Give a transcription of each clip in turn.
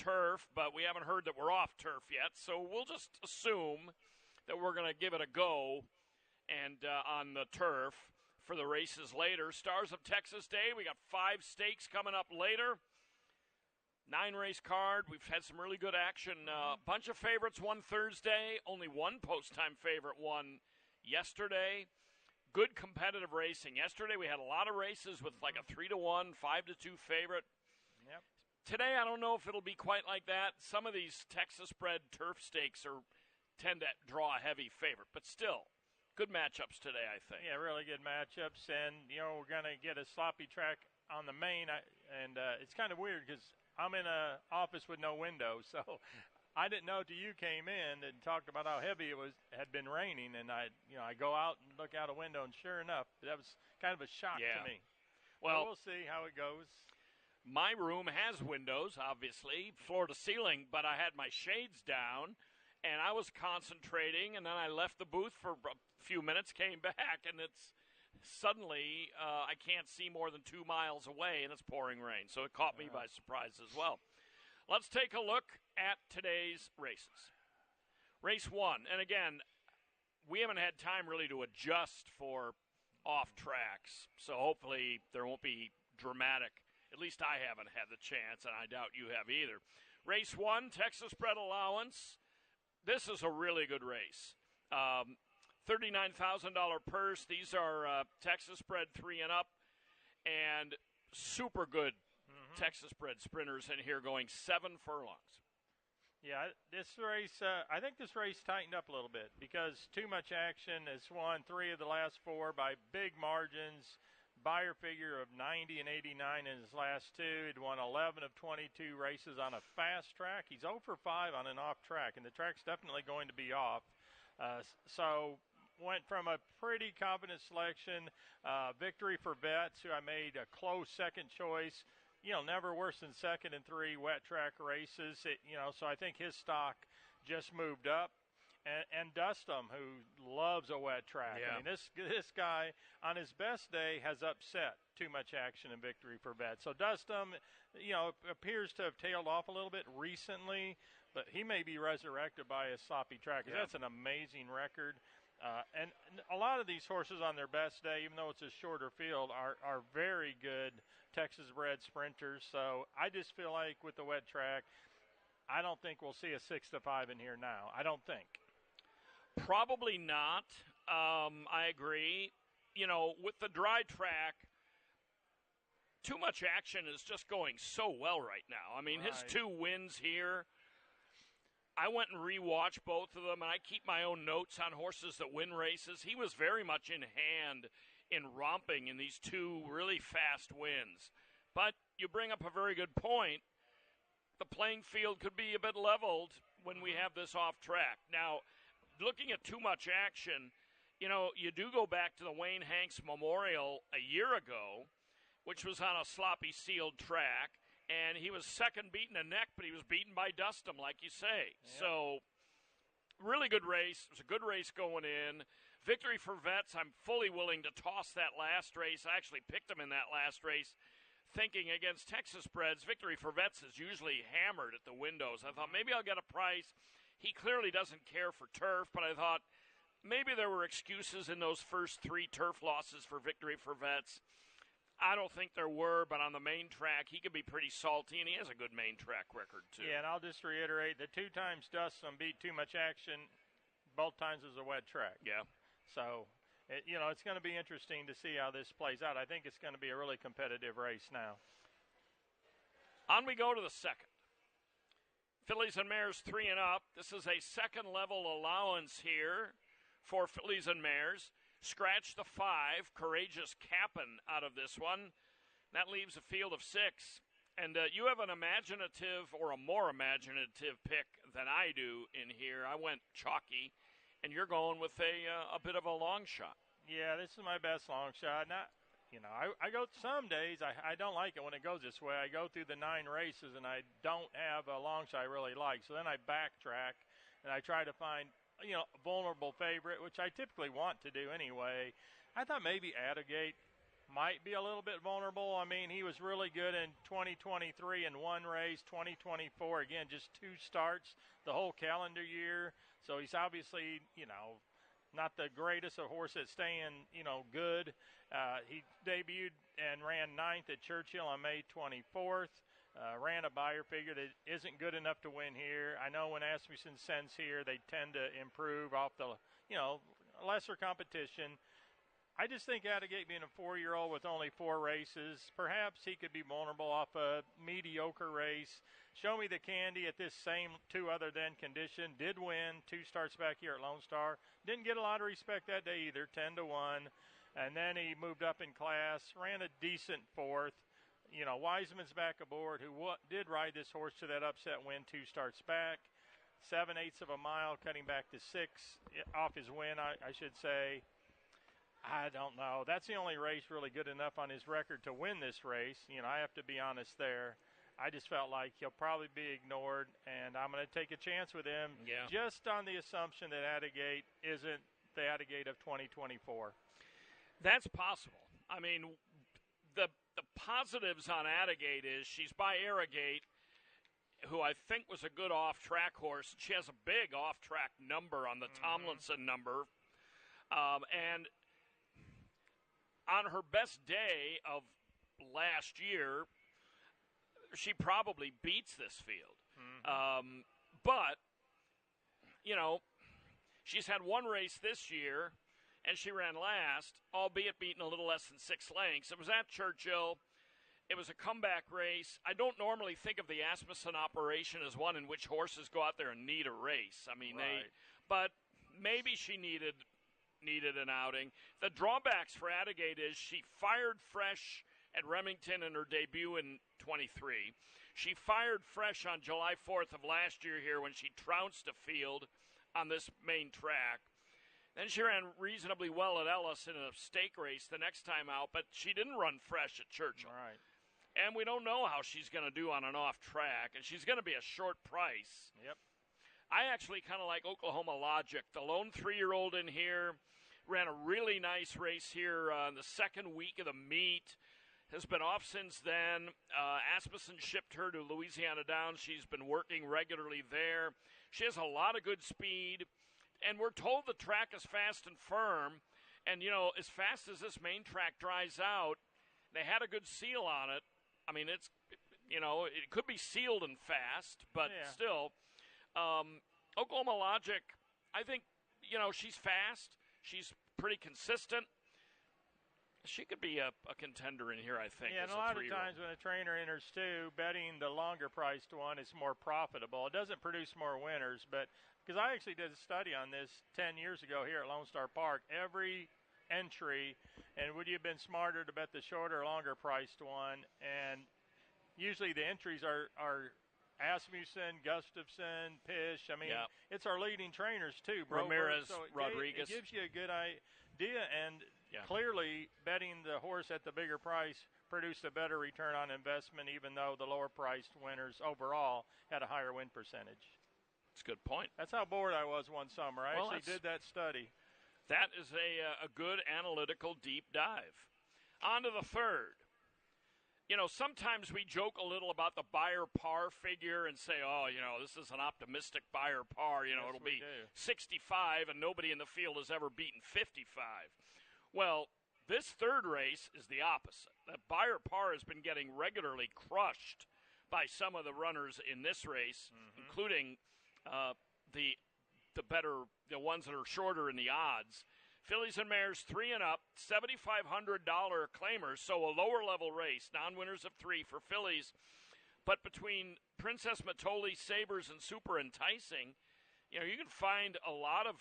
turf, but we haven't heard that we're off turf yet, so we'll just assume that we're going to give it a go and on the turf for the races later. Stars of Texas Day, we got 5 stakes coming up later. 9-race card. We've had some really good action. Bunch of favorites won Thursday. Only one post-time favorite won yesterday. Good competitive racing. Yesterday we had a lot of races with like a 3-1, 5-2 favorite. Yep. Today I don't know if it'll be quite like that. Some of these Texas-bred turf stakes tend to draw a heavy favorite, but still, good matchups today, I think. Yeah, really good matchups, and we're going to get a sloppy track on the main, and it's kind of weird because I'm in an office with no windows, so I didn't know till you came in and talked about how heavy it had been raining, and I go out and look out a window, and sure enough, that was kind of a shock to me. Well, we'll see how it goes. My room has windows, obviously, floor to ceiling, but I had my shades down, and I was concentrating, and then I left the booth for a few minutes, came back, and it's suddenly I can't see more than 2 miles away, and it's pouring rain. So it caught me by surprise as well. Let's take a look at today's races. Race 1, and again, we haven't had time really to adjust for off tracks, so hopefully there won't be dramatic. At least I haven't had the chance, and I doubt you have either. Race 1, Texas Bred Allowance. This is a really good race. $39,000 purse. These are Texas-bred 3 and up, and super good Texas-bred sprinters in here going 7 furlongs. Yeah, this race, I think this race tightened up a little bit because Too Much Action has won 3 of the last 4 by big margins. Buyer figure of 90 and 89 in his last 2. He'd won 11 of 22 races on a fast track. He's 0 for 5 on an off track, and the track's definitely going to be off. So went from a pretty confident selection, Victory for Vets, who I made a close second choice. Never worse than second in 3 wet track races. So I think his stock just moved up. And Dustum, who loves a wet track. Yeah. I mean, this guy, on his best day, has upset Too Much Action and Victory for Vets. So Dustum, appears to have tailed off a little bit recently, but he may be resurrected by a sloppy track. Yeah. That's an amazing record. And a lot of these horses on their best day, even though it's a shorter field, are very good Texas-bred sprinters. So I just feel like with the wet track, I don't think we'll see a 6-5 in here now. I don't think. Probably not. I agree. With the dry track, Too Much Action is just going so well right now. I mean, his 2 wins here. I went and rewatched both of them, and I keep my own notes on horses that win races. He was very much in hand in romping in these 2 really fast wins. But you bring up a very good point. The playing field could be a bit leveled when we have this off track. Now, looking at Too Much Action, you do go back to the Wayne Hanks Memorial a year ago, which was on a sloppy sealed track, and he was second beaten a neck, but he was beaten by Dustum, like you say. Yeah. So, really good race. It was a good race going in. Victory for Vets, I'm fully willing to toss that last race. I actually picked him in that last race, thinking against Texas Breds, Victory for Vets is usually hammered at the windows. I thought maybe I'll get a price. He clearly doesn't care for turf, but I thought maybe there were excuses in those first 3 turf losses for Victory for Vets. I don't think there were, but on the main track, he could be pretty salty, and he has a good main track record, too. Yeah, and I'll just reiterate, the 2 times Dustin beat Too Much Action, both times was a wet track. Yeah. So, it's going to be interesting to see how this plays out. I think it's going to be a really competitive race now. On we go to the second. Fillies and Mares 3 and up. This is a second-level allowance here for Fillies and Mares. Scratch the 5, Courageous Cap'n out of this one. That leaves a field of 6. And you have an imaginative or a more imaginative pick than I do in here. I went chalky, and you're going with a bit of a long shot. Yeah, this is my best long shot. I go some days, I don't like it when it goes this way. I go through the 9 races, and I don't have a long shot I really like. So then I backtrack, and I try to find, a vulnerable favorite, which I typically want to do anyway. I thought maybe Attlegate might be a little bit vulnerable. I mean, he was really good in 2023 in one race, 2024, again, just 2 starts the whole calendar year. So he's obviously, not the greatest of horse at staying, good. He debuted and ran 9th at Churchill on May 24th. Ran a Beyer figure that isn't good enough to win here. I know when Asmussen sends here, they tend to improve off the, lesser competition. I just think Attigate being a 4-year-old with only 4 races, perhaps he could be vulnerable off a mediocre race. Show Me the Candy at this same 2 other than condition. Did win 2 starts back here at Lone Star. Didn't get a lot of respect that day either, 10-1. And then he moved up in class, ran a decent 4th. Wiseman's back aboard, who did ride this horse to that upset win 2 starts back. 7/8 of a mile, cutting back to 6 off his win, I should say. I don't know. That's the only race really good enough on his record to win this race. I have to be honest there. I just felt like he'll probably be ignored, and I'm going to take a chance with him just on the assumption that Attigate isn't the Attigate of 2024. That's possible. I mean, the positives on Attigate is she's by Arrogate, who I think was a good off-track horse. She has a big off-track number on the Tomlinson number. And on her best day of last year, she probably beats this field. But, she's had 1 race this year, and she ran last, albeit beaten a little less than 6 lengths. It was at Churchill. It was a comeback race. I don't normally think of the Asmussen operation as one in which horses go out there and need a race. I mean, but maybe she needed an outing. The drawbacks for Attigate is she fired fresh at Remington in her debut in 23. She fired fresh on July 4th of last year here when she trounced a field on this main track. Then she ran reasonably well at Ellis in a stake race the next time out, but she didn't run fresh at Churchill. Right. And we don't know how she's going to do on an off track, and she's going to be a short price. Yep. I actually kind of like Oklahoma Logic. The lone 3-year-old in here ran a really nice race here in the second week of the meet. Has been off since then. Asmussen shipped her to Louisiana Downs. She's been working regularly there. She has a lot of good speed, and we're told the track is fast and firm. And, as fast as this main track dries out, they had a good seal on it. I mean, it could be sealed and fast, but still. Oklahoma Logic, I think, she's fast. She's pretty consistent. She could be a contender in here, I think. Yeah, and a lot of times when a trainer enters too, betting the longer priced one is more profitable. It doesn't produce more winners, but because I actually did a study on this 10 years ago here at Lone Star Park, every entry, and would you have been smarter to bet the shorter or longer priced one? And usually the entries are Asmussen, Gustafson, Pish. I mean, it's our leading trainers too, bro. Ramirez, so Rodriguez. It gives you a good idea, and clearly betting the horse at the bigger price produced a better return on investment, even though the lower priced winners overall had a higher win percentage. That's a good point. That's how bored I was one summer. I actually did that study. That is a good analytical deep dive. On to the third. Sometimes we joke a little about the Beyer par figure and say, this is an optimistic Beyer par. It'll be 65 and nobody in the field has ever beaten 55. Well, this third race is the opposite. The Beyer par has been getting regularly crushed by some of the runners in this race, including the ones that are shorter in the odds. Fillies and mares 3 and up, $7,500 claimers, so a lower level race, non-winners of 3 for fillies. But between Princess Matoli, Sabres, and Super Enticing, you can find a lot of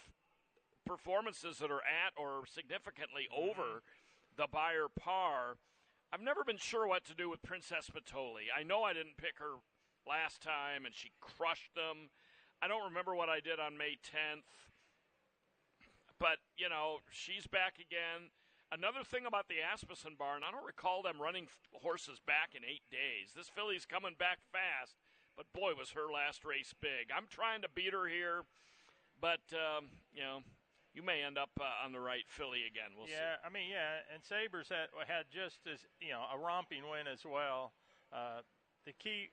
performances that are at or significantly over the Beyer par. I've never been sure what to do with Princess Matoli. I know I didn't pick her last time, and she crushed them. I don't remember what I did on May 10th. But, she's back again. Another thing about the Asmussen barn, I don't recall them running horses back in 8 days. This filly's coming back fast, but boy, was her last race big. I'm trying to beat her here, but, you may end up on the right filly again. We'll see. I mean, and Sabres had just as a romping win as well. The key.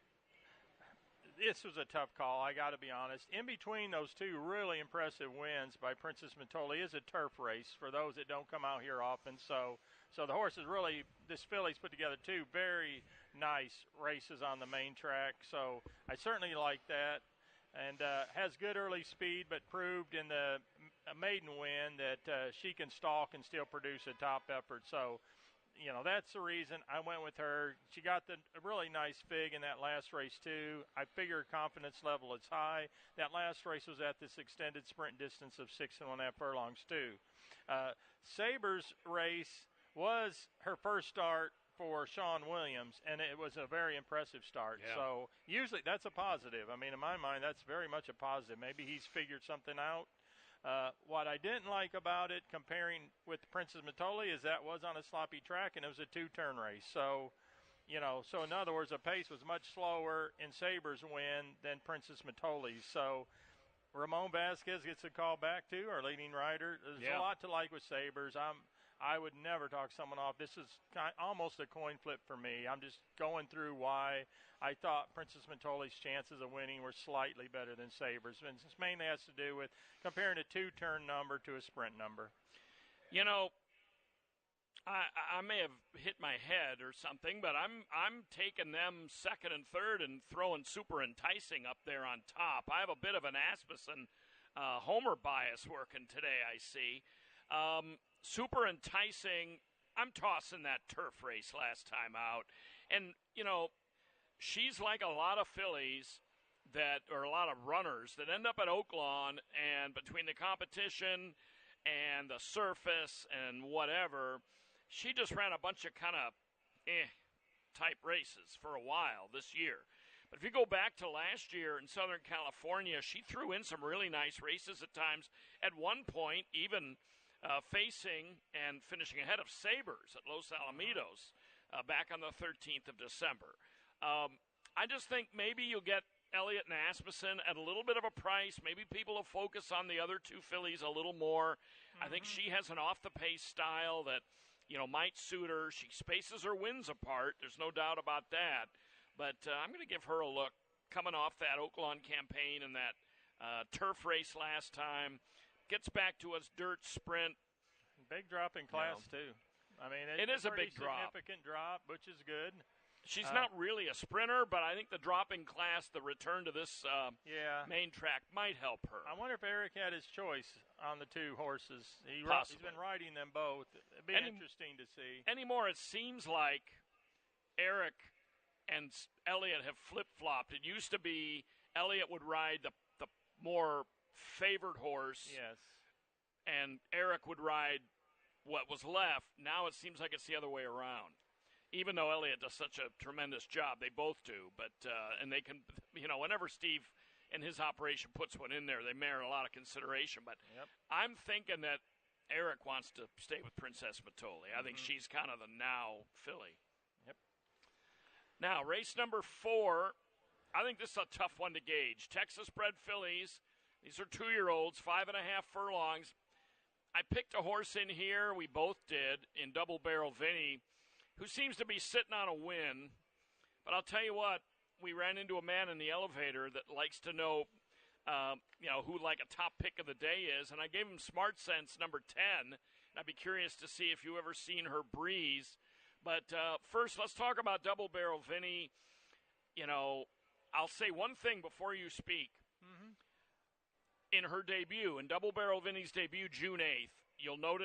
This was a tough call, I got to be honest. In between those two really impressive wins by Princess Mitole is a turf race for those that don't come out here often. So the horse is really, this filly's put together two very nice races on the main track. So I certainly like that. And has good early speed, but proved in the maiden win that she can stalk and still produce a top effort. So, that's the reason I went with her. She got a really nice fig in that last race, too. I figure her confidence level is high. That last race was at this extended sprint distance of 6 1/2 furlongs, too. Sabres race was her first start for Sean Williams, and it was a very impressive start. Yeah. So usually that's a positive. I mean, in my mind, that's very much a positive. Maybe he's figured something out. What I didn't like about it, comparing with Princess Mitole, is that was on a sloppy track, and it was a two-turn race. So, so in other words, the pace was much slower in Sabres' win than Princess Mitole's. So Ramon Vasquez gets a call back, too, our leading rider. There's a lot to like with Sabres. I would never talk someone off. This is almost a coin flip for me. I'm just going through why I thought Princess Mitole's chances of winning were slightly better than Sabres. And this mainly has to do with comparing a two-turn number to a sprint number. I may have hit my head or something, but I'm taking them second and third and throwing Super Enticing up there on top. I have a bit of an Asmussen homer bias working today, I see. Super Enticing, I'm tossing that turf race last time out. And, she's like a lot of fillies or a lot of runners that end up at Oaklawn, and between the competition and the surface and whatever, she just ran a bunch of kind of type races for a while this year. But if you go back to last year in Southern California, she threw in some really nice races at times. At one point, even facing and finishing ahead of Sabres at Los Alamitos back on the 13th of December. I just think maybe you'll get Elliott and Asmussen at a little bit of a price. Maybe people will focus on the other two fillies a little more. Mm-hmm. I think she has an off-the-pace style that, might suit her. She spaces her wins apart. There's no doubt about that. But I'm going to give her a look coming off that Oaklawn campaign and that turf race last time. Gets back to us dirt sprint. Big drop in class, too. I mean, it is a big drop. Significant drop, which is good. She's not really a sprinter, but I think the drop in class, the return to this main track might help her. I wonder if Eric had his choice on the two horses. He's been riding them both. It'd be interesting to see. Anymore, it seems like Eric and Elliott have flip-flopped. It used to be Elliott would ride the more favored horse. Yes. And Eric would ride what was left. Now it seems like it's the other way around. Even though Elliott does such a tremendous job, they both do. But and they can, whenever Steve and his operation puts one in there, they merit a lot of consideration. But I'm thinking that Eric wants to stay with Princess Mitole. I think she's kind of the now filly. Yep. Now, race number 4, I think this is a tough one to gauge. Texas-bred fillies. These are 2-year-olds, 5.5 furlongs. I picked a horse in here, we both did, in Double Barrel Vinny, who seems to be sitting on a win. But I'll tell you what, we ran into a man in the elevator that likes to know, who like a top pick of the day is, and I gave him Smart Sense number 10. And I'd be curious to see if you ever seen her breeze. But first, let's talk about Double Barrel Vinny. I'll say one thing before you speak. Mm-hmm. In her debut, in Double Barrel Vinny's debut, June 8th, you'll note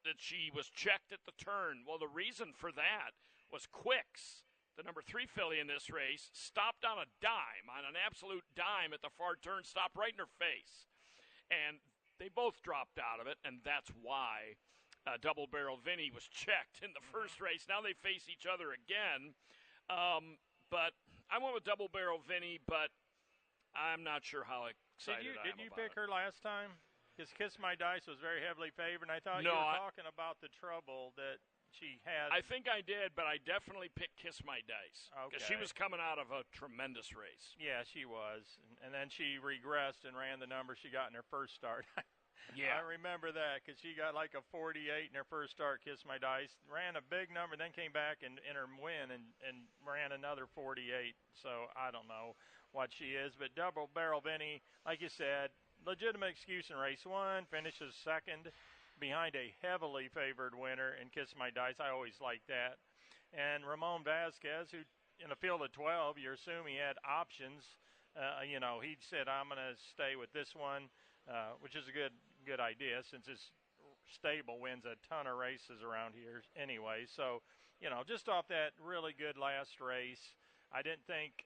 that she was checked at the turn. Well, the reason for that was Quicks, the number 3 filly in this race, stopped on a dime, on an absolute dime at the far turn, stopped right in her face. And they both dropped out of it, and that's why Double Barrel Vinny was checked in the first race. Now they face each other again. But I went with Double Barrel Vinny, but I'm not sure how excited I am Did you pick her last time? Because Kiss My Dice was very heavily favored, and I thought you were talking about the trouble that she had. I think I did, but I definitely picked Kiss My Dice. Because she was coming out of a tremendous race. Yeah, she was. And then she regressed and ran the number she got in her first start. Yeah. I remember that because she got like a 48 in her first start, Kiss My Dice. Ran a big number, then came back and in her win and ran another 48. So I don't know what she is. But Double Barrel Vinny, like you said, legitimate excuse in race 1, finishes second behind a heavily favored winner in Kiss My Dice. I always like that. And Ramon Vasquez, who in a field of 12, you assume he had options. He said, I'm going to stay with this one, which is a good idea since his stable wins a ton of races around here anyway. So, just off that really good last race, I didn't think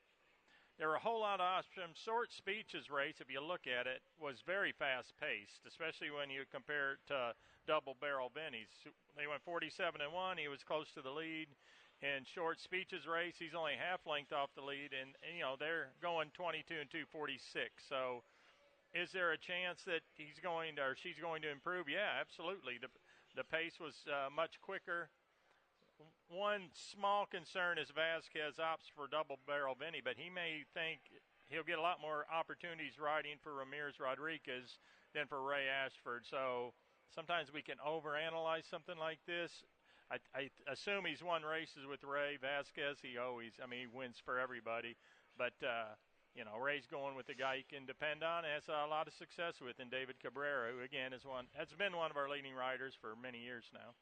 there were a whole lot of options. Short Speech's race, if you look at it, was very fast-paced, especially when you compare it to Double Barrel Vinny's. They went 47-1. He was close to the lead. In Short Speech's race, he's only half length off the lead, and they're going 22 and 246. So, is there a chance that he's going to, or she's going to improve? Yeah, absolutely. The pace was much quicker. One small concern is Vasquez opts for Double Barrel Vinny, but he may think he'll get a lot more opportunities riding for Ramirez Rodriguez than for Ray Ashford. So sometimes we can overanalyze something like this. I assume he's won races with Ray Vasquez. He wins for everybody. But, Ray's going with the guy he can depend on and has a lot of success with in David Cabrera, who, again, has been one of our leading riders for many years now.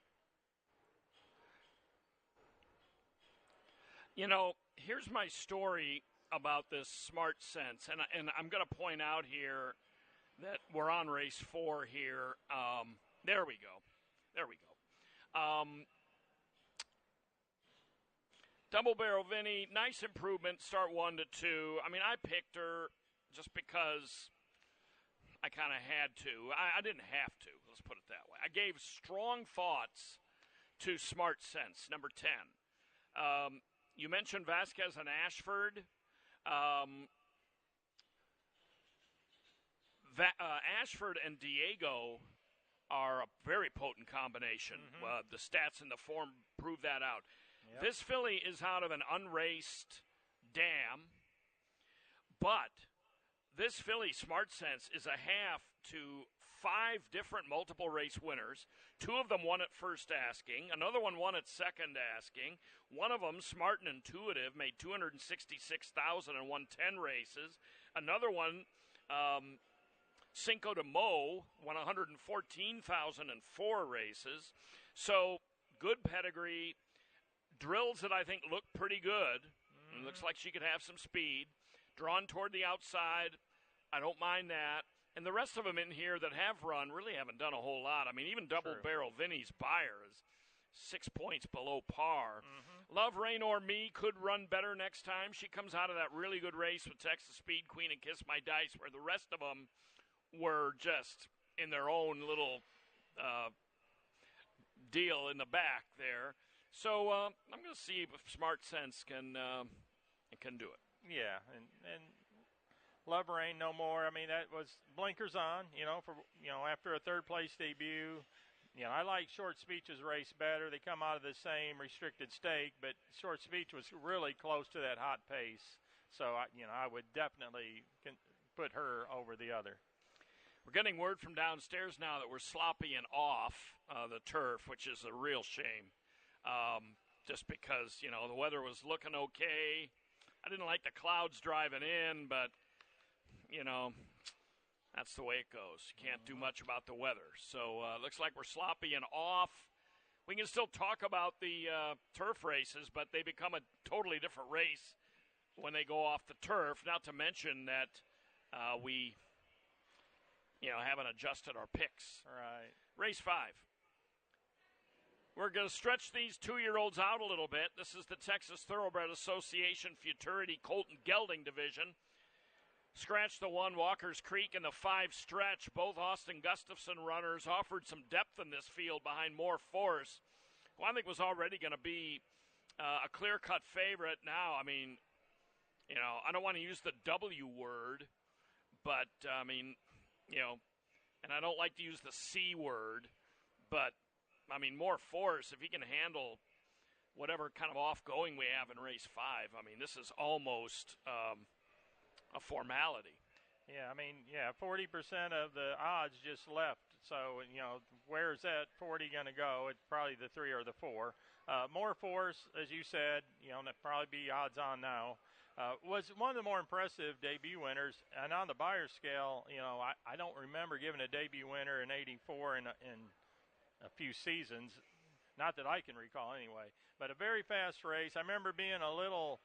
Here's my story about this Smart Sense. And I'm going to point out here that we're on race 4 here. There we go. Double Barrel Vinny, nice improvement, start 1 to 2. I picked her just because I kind of had to. I didn't have to, let's put it that way. I gave strong thoughts to Smart Sense, number 10. You mentioned Vasquez and Ashford. Ashford and Diego are a very potent combination. Mm-hmm. The stats and the form prove that out. Yep. This filly is out of an unraced dam, but this filly, Smart Sense, is a half to 5 different multiple race winners. 2 of them won at first asking. Another one won at second asking. One of them, Smart and Intuitive, made $266,000 and won 10 races. Another one, Cinco de Mo, won $114,000 in 4 races. So good pedigree. Drills that I think look pretty good. It looks like she could have some speed. Drawn toward the outside. I don't mind that. And the rest of them in here that have run really haven't done a whole lot. Even Double Barrel Vinny's buyer is 6 points below par. Mm-hmm. Love Rain or Me could run better next time. She comes out of that really good race with Texas Speed Queen and Kiss My Dice, where the rest of them were just in their own little deal in the back there. So I'm going to see if Smart Sense can do it. Yeah, and Love Rain no more. That was blinkers on, after a third place debut. I like Short Speech's race better. They come out of the same restricted stake, but Short Speech was really close to that hot pace. So, I would definitely put her over the other. We're getting word from downstairs now that we're sloppying off the turf, which is a real shame. Just because, the weather was looking okay. I didn't like the clouds driving in, but, that's the way it goes. You can't do much about the weather. So it looks like we're sloppying off. We can still talk about the turf races, but they become a totally different race when they go off the turf, not to mention that we haven't adjusted our picks. Right. Race 5. We're going to stretch these 2-year-olds out a little bit. This is the Texas Thoroughbred Association Futurity Colton Gelding Division. Scratch the 1, Walker's Creek, and the 5 stretch. Both Austin Gustafson runners offered some depth in this field behind More Force, who I think was already going to be a clear-cut favorite. Now, I don't want to use the W word, but, and I don't like to use the C word, but, More Force, if he can handle whatever kind of off-going we have in race 5, this is almost a formality. Yeah, 40% of the odds just left So, where's that 40 going to go? It's probably the 3 or the 4. More 4s, as you said, that'd probably be odds on now. Was one of the more impressive debut winners. And on the Beyer scale, I don't remember giving a debut winner in 84 in a few seasons. Not that I can recall anyway. But a very fast race. I remember being a little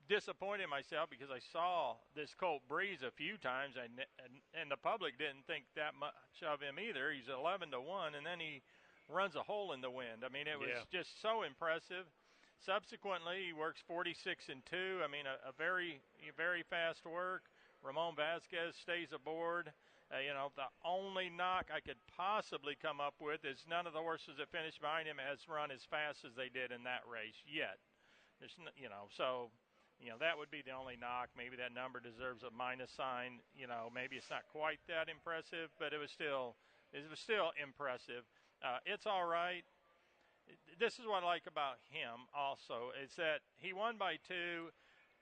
disappointed in myself because I saw this Colt Breeze a few times, and the public didn't think that much of him either. He's 11-1, and then he runs a hole in the wind. I mean, it was just so impressive. Subsequently, he works 46-2. I mean, a very, very fast work. Ramon Vasquez stays aboard. The only knock I could possibly come up with is none of the horses that finished behind him has run as fast as they did in that race yet. There's, so. That would be the only knock. Maybe that number deserves a minus sign. Maybe it's not quite that impressive, but it was still impressive. It's all right. This is what I like about him also, is that he won by 2.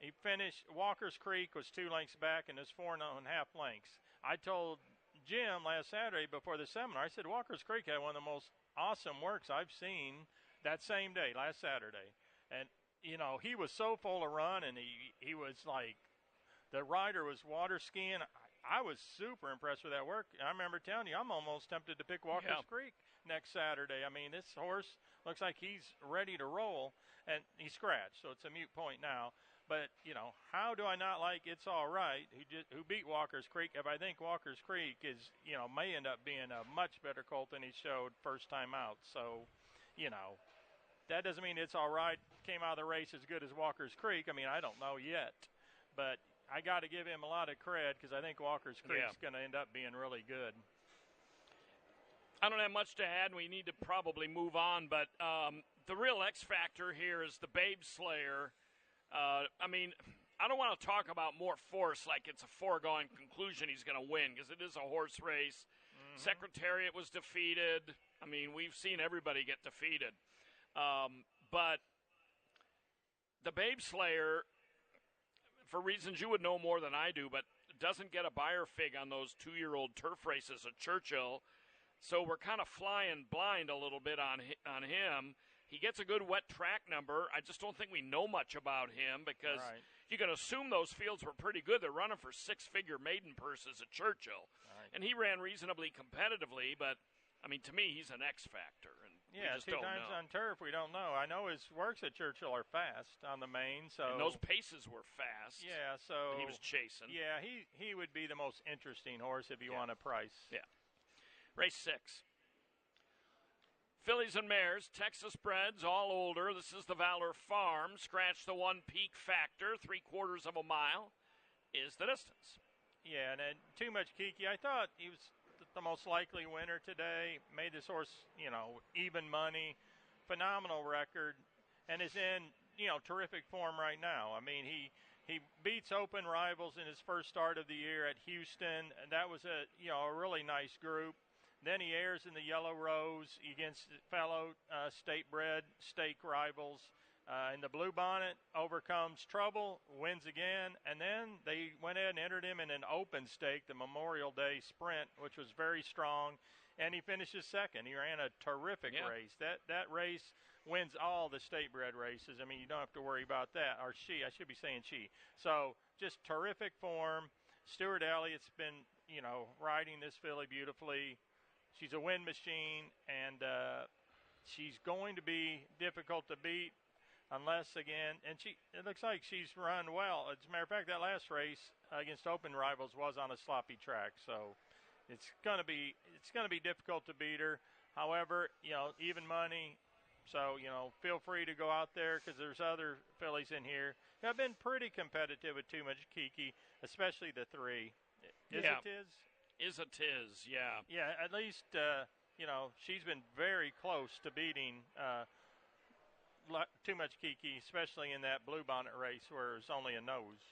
He finished, Walker's Creek was 2 lengths back, and it's 4.5 lengths. I told Jim last Saturday before the seminar, I said Walker's Creek had one of the most awesome works I've seen that same day, last Saturday. And he was so full of run, and he was like, the rider was water skiing. I was super impressed with that work. I remember telling you, I'm almost tempted to pick Walker's Creek next Saturday. I mean, this horse looks like he's ready to roll, and he scratched, so it's a moot point now. But, how do I not like It's All Right, who beat Walker's Creek, if I think Walker's Creek is, may end up being a much better colt than he showed first time out. So, that doesn't mean It's All Right came out of the race as good as Walker's Creek. I mean, I don't know yet. But I got to give him a lot of cred because I think Walker's Creek's going to end up being really good. I don't have much to add. We need to probably move on. But the real X factor here is the Babe Slayer. I mean, I don't want to talk about more force like it's a foregone conclusion he's going to win because it is a horse race. Mm-hmm. Secretariat was defeated. I mean, we've seen everybody get defeated. But the Babe Slayer, for reasons you would know more than I do, but doesn't get a Beyer fig on those 2-year-old turf races at Churchill. So we're kind of flying blind a little bit on him. He gets a good wet track number. I just don't think we know much about him because you can assume those fields were pretty good. They're running for 6-figure maiden purses at Churchill. Right. And he ran reasonably competitively, but, I mean, to me, he's an X factor. And yeah, 2 times on turf, we don't know. I know his works at Churchill are fast on the main. So and those paces were fast. Yeah, so he was chasing. Yeah, he would be the most interesting horse if you want a price. Yeah. Race 6. Fillies and mares, Texas breds, all older. This is the Valor Farm. Scratch the 1 peak factor, 3/4 of a mile is the distance. Yeah, and then Too Much Kiki. I thought he was the most likely winner today. Made this horse, even money, phenomenal record, and is in, terrific form right now. I mean, he beats open rivals in his first start of the year at Houston, and that was a really nice group. Then he airs in the Yellow Rose against fellow state-bred stake rivals. In the Blue Bonnet, overcomes trouble, wins again, and then they went ahead and entered him in an open stake, the Memorial Day Sprint, which was very strong, and he finishes second. He ran a terrific race. That race wins all the state-bred races. I mean, you don't have to worry about that. Or I should be saying she. So just terrific form. Stuart Elliott's been, riding this filly beautifully. She's a win machine, and she's going to be difficult to beat. Unless, again, and it looks like she's run well. As a matter of fact, that last race against open rivals was on a sloppy track, so it's gonna be difficult to beat her. However, even money, so feel free to go out there because there's other fillies in here who have been pretty competitive with Too Much Kiki, especially the 3. Is it Tiz? Yeah. Yeah, at least she's been very close to beating. Too Much Kiki, especially in that Blue Bonnet race where it's only a nose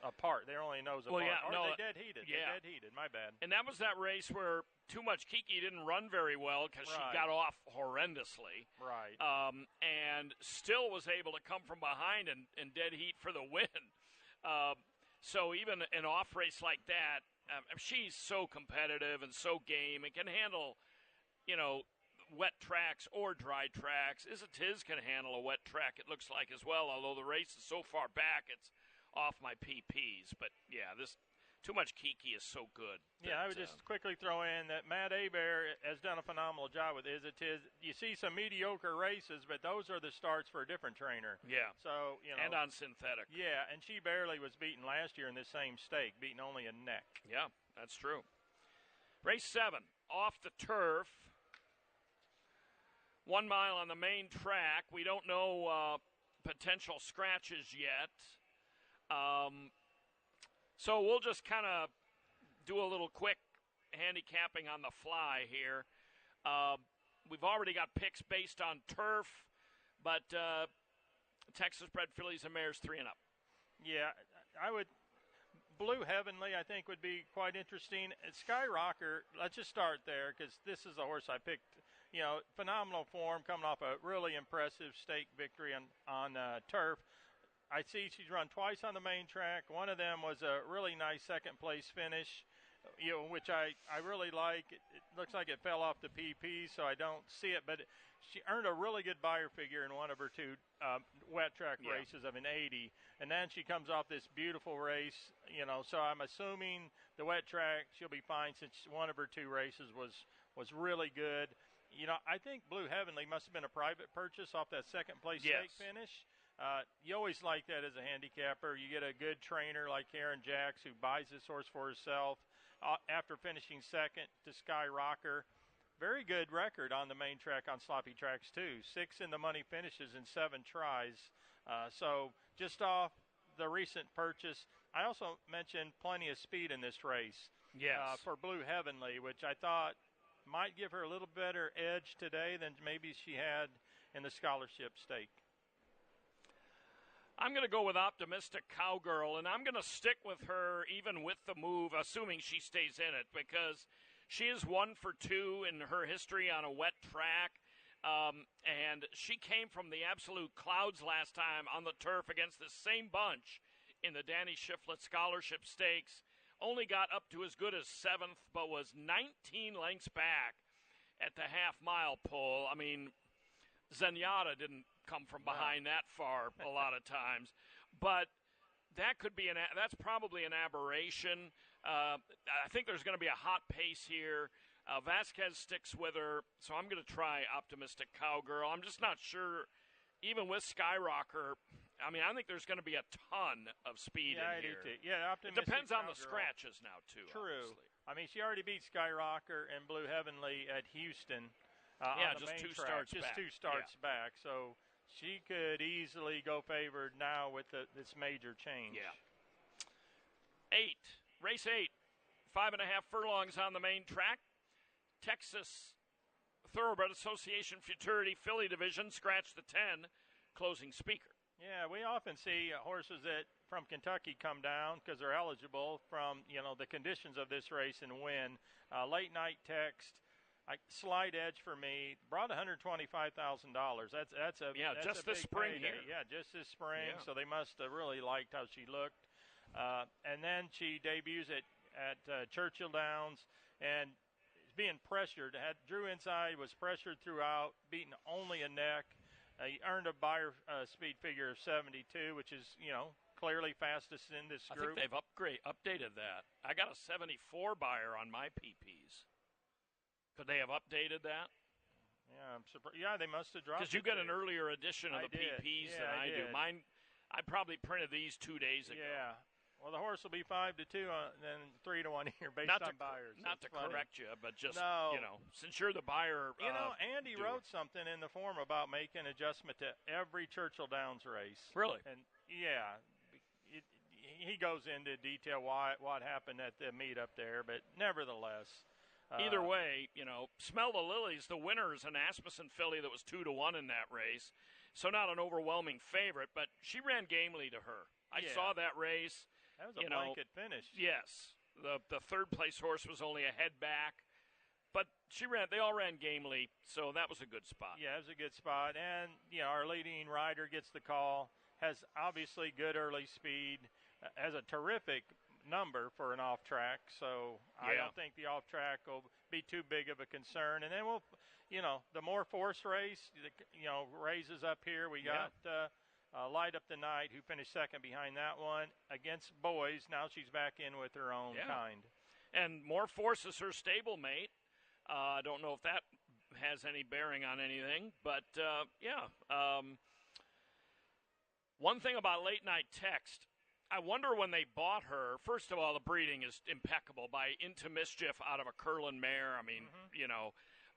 apart. They're only a nose apart. They dead heated. Yeah. They dead heated. My bad. And that was that race where Too Much Kiki didn't run very well because she got off horrendously. Right. And still was able to come from behind and dead heat for the win. So even an off race like that, she's so competitive and so game and can handle, wet tracks or dry tracks. Izatiz can handle a wet track, it looks like, as well, although the race is so far back, it's off my PPs. But, yeah, this Too Much Kiki is so good. I would just quickly throw in that Matt Hebert has done a phenomenal job with Izatiz. You see some mediocre races, but those are the starts for a different trainer. Yeah. So, and on synthetic. Yeah, and she barely was beaten last year in this same stake, beating only a neck. Yeah, that's true. Race 7, off the turf. 1 mile on the main track. We don't know potential scratches yet. So we'll just kind of do a little quick handicapping on the fly here. We've already got picks based on turf, but Texas-bred fillies and mares 3 and up. Yeah, I would. Blue Heavenly, I think, would be quite interesting. Skyrocker, let's just start there because this is a horse I picked. Phenomenal form, coming off a really impressive stake victory on turf. I see she's run twice on the main track. One of them was a really nice second-place finish, which I really like. It looks like it fell off the PP, so I don't see it. But she earned a really good buyer figure in one of her 2 wet track races of an 80. And then she comes off this beautiful race, so I'm assuming the wet track she'll be fine since one of her 2 races was really good. I think Blue Heavenly must have been a private purchase off that second-place stake finish. You always like that as a handicapper. You get a good trainer like Karen Jacks who buys this horse for herself after finishing second to Skyrocker. Very good record on the main track on sloppy tracks, too. 6 in the money finishes in 7 tries. So just off the recent purchase, I also mentioned plenty of speed in this race for Blue Heavenly, which I thought might give her a little better edge today than maybe she had in the scholarship stake. I'm going to go with Optimistic Cowgirl, and I'm going to stick with her even with the move, assuming she stays in it, because she is 1 for 2 in her history on a wet track, and she came from the absolute clouds last time on the turf against the same bunch in the Danny Shiflett Scholarship Stakes. Only got up to as good as 7th, but was 19 lengths back at the half-mile pull. I mean, Zenyatta didn't come from behind that far a lot of times. But that's probably an aberration. I think there's going to be a hot pace here. Vasquez sticks with her, so I'm going to try Optimistic Cowgirl. I'm just not sure, even with Skyrocker, I think there's going to be a ton of speed in here. I do too. Yeah, it depends on the scratches now, too. True. Obviously. She already beat Skyrocker and Blue Heavenly at Houston. Just 2 starts back. Just 2 starts back. So she could easily go favored now with this major change. Yeah. 8. Race 8. 5.5 furlongs on the main track. Texas Thoroughbred Association Futurity Filly Division, scratch the 10, closing speaker. Yeah, we often see horses from Kentucky come down because they're eligible from, the conditions of this race and win. Late night text, slight edge for me, brought $125,000. That's just a this big spring payday. here. Yeah, just this spring. Yeah. So they must have really liked how she looked. And then she debuts at Churchill Downs and is being pressured. Drew inside, was pressured throughout, beaten only a neck. He earned a buyer speed figure of 72, which is, clearly fastest in this group. I think they've updated that. I got a 74 buyer on my PPs. Could they have updated that? Yeah, I'm surprised. Yeah, they must have dropped it. Because you get an earlier edition of the PPs than I do. Mine, I probably printed these 2 days ago. Yeah. Well, the horse will be 5-2, then 3-1 here based on buyers. Not to correct you, but just since you're the buyer. Andy wrote something in the forum about making adjustment to every Churchill Downs race. Really? And he goes into detail what happened at the meet up there, but nevertheless. Either way, Smell the Lilies, the winner is an Asmussen filly that was 2-1 in that race, so not an overwhelming favorite, but she ran gamely to her. I saw that race. That was a blanket finish. Yes. The third place horse was only a head back. But they all ran gamely, so that was a good spot. Yeah, it was a good spot. And, our leading rider gets the call, has obviously good early speed, has a terrific number for an off track, so I don't think the off track will be too big of a concern. And then we'll, the more force race, raises up here. We got Light Up the Night, who finished second behind that one against boys. Now she's back in with her own kind. And More Force is her stablemate. I don't know if that has any bearing on anything, but one thing about Late Night Text, I wonder when they bought her, first of all, the breeding is impeccable by Into Mischief out of a Curlin mare. I mean,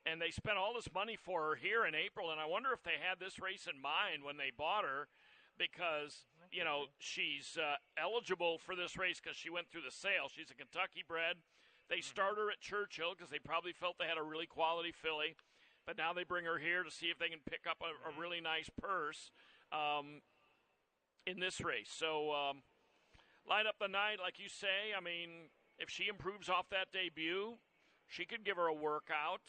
and they spent all this money for her here in April, and I wonder if they had this race in mind when they bought her because, she's eligible for this race because she went through the sale. She's a Kentucky bred. They start her at Churchill because they probably felt they had a really quality filly, but now they bring her here to see if they can pick up a really nice purse in this race. So, Light Up the Night, like you say, I mean, if she improves off that debut, she could give her a workout.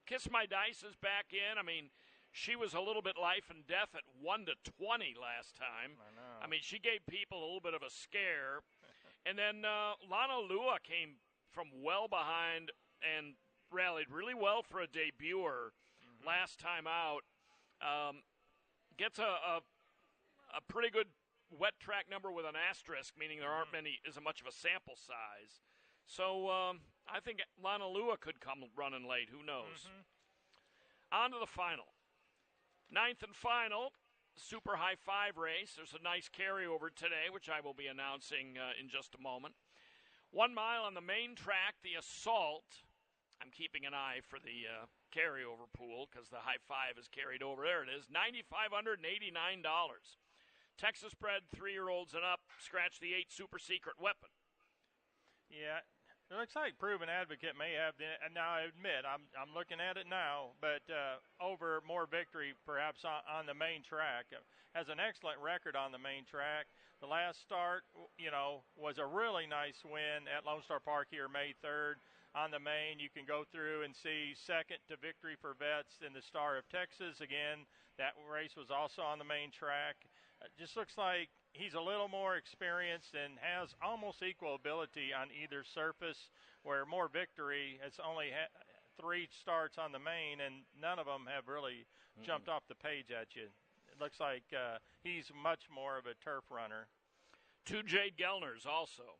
Kiss My Dice is back in. I mean, she was a little bit life and death at 1-20 last time. I mean, she gave people a little bit of a scare. And then Lana Lua came from well behind and rallied really well for a debuter last time out. Gets a pretty good wet track number with an asterisk, meaning there aren't isn't much of a sample size. So I think Lana Lua could come running late. Who knows? On to the final. 9th and final, Super High 5 race. There's a nice carryover today, which I will be announcing in just a moment. 1 mile on the main track, the Assault. I'm keeping an eye for the carryover pool because the High 5 is carried over. There it is, $9,589. Texas bred 3-year-olds and up. Scratch the 8 Super Secret Weapon. Yeah, it looks like Proven Advocate may have and now I admit I'm looking at it now, but over More Victory perhaps on the main track. Has an excellent record on the main track. The last start, was a really nice win at Lone Star Park here May 3rd. On the main, you can go through and see second to victory for Vets in the Star of Texas. Again, that race was also on the main track. Just looks like he's a little more experienced and has almost equal ability on either surface, where More Victory has only had 3 starts on the main, and none of them have really jumped off the page at you. It looks like he's much more of a turf runner. 2 Jade Gellners also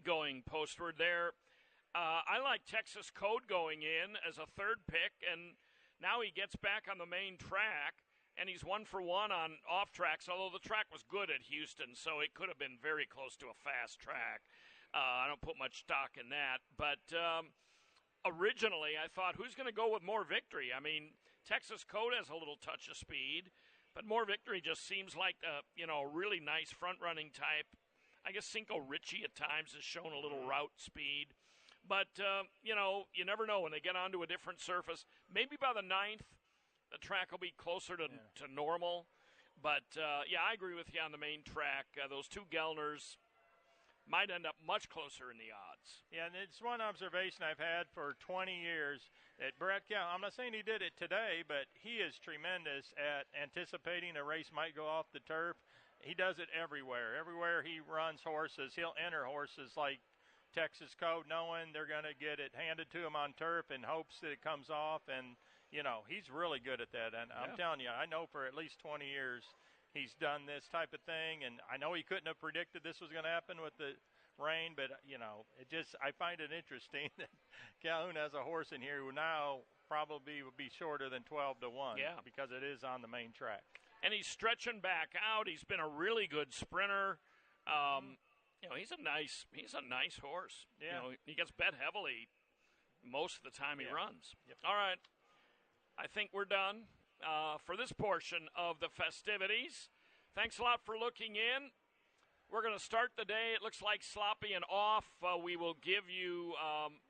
going postward there. I like Texas Code going in as a third pick, and now he gets back on the main track, and he's 1 for 1 on off tracks, although the track was good at Houston, so it could have been very close to a fast track. I don't put much stock in that, but originally I thought, who's going to go with More Victory? I mean, Texas Code has a little touch of speed, but More Victory just seems like a really nice front-running type. I guess Cinco Richie at times has shown a little route speed. But, you never know when they get onto a different surface. Maybe by the 9th, the track will be closer to normal. But, I agree with you on the main track. Those 2 Gellners might end up much closer in the odds. Yeah, and it's one observation I've had for 20 years that Brett Kell, I'm not saying he did it today, but he is tremendous at anticipating a race might go off the turf. He does it everywhere. Everywhere he runs horses, he'll enter horses like Texas Code, knowing they're going to get it handed to him on turf in hopes that it comes off. And, he's really good at that. And I'm telling you, I know for at least 20 years he's done this type of thing. And I know he couldn't have predicted this was going to happen with the rain, but, I find it interesting that Calhoun has a horse in here who now probably would be shorter than 12-1 because it is on the main track. And he's stretching back out. He's been a really good sprinter. He's a nice horse. Yeah. He gets bet heavily most of the time he runs. Yep. All right. I think we're done for this portion of the festivities. Thanks a lot for looking in. We're going to start the day. It looks like sloppy and off. We will give you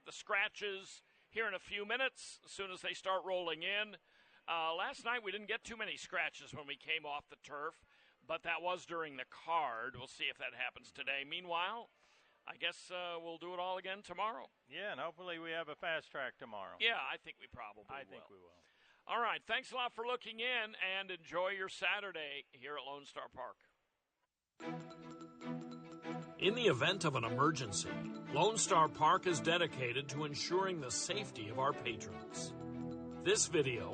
the scratches here in a few minutes as soon as they start rolling in. Last night we didn't get too many scratches when we came off the turf, but that was during the card. We'll see if that happens today. Meanwhile, I guess we'll do it all again tomorrow. Yeah, and hopefully we have a fast track tomorrow. Yeah, I think we probably will. I think we will. All right, thanks a lot for looking in, and enjoy your Saturday here at Lone Star Park. In the event of an emergency, Lone Star Park is dedicated to ensuring the safety of our patrons. This video